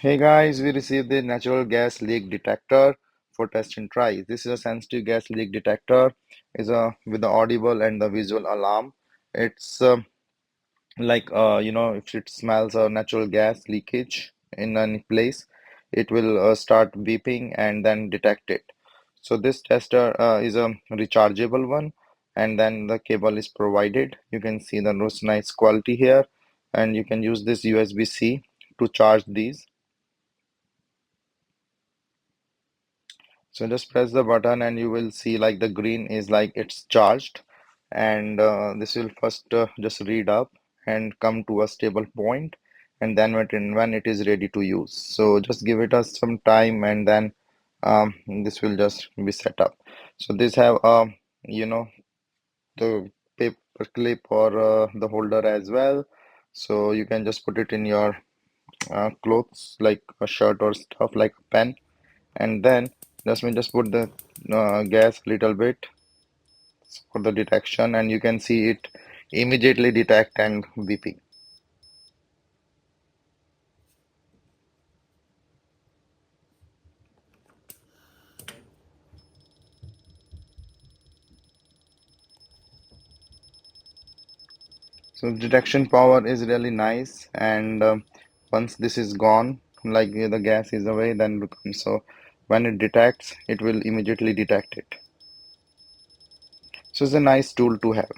Hey guys, we received the natural gas leak detector for test and try. This is a sensitive gas leak detector. Is a with the audible and the visual alarm. It's if it smells a natural gas leakage in any place, it will start beeping and then detect it. So this tester is a rechargeable one, and then the cable is provided. You can see the nice quality here, and you can use this USB-C to charge these. So just press the button and you will see like the green is like it's charged, and this will first just read up and come to a stable point, and then when it is ready to use. So just give it us some time, and then this will just be set up. So this have you know the paper clip or the holder as well. So you can just put it in your clothes like a shirt or stuff like a pen, and then just put the gas little bit for the detection, and you can see it immediately detect and beeping. So detection power is really nice, and once this is gone, like the gas is away, then so when it detects, it will immediately detect it. So it's a nice tool to have.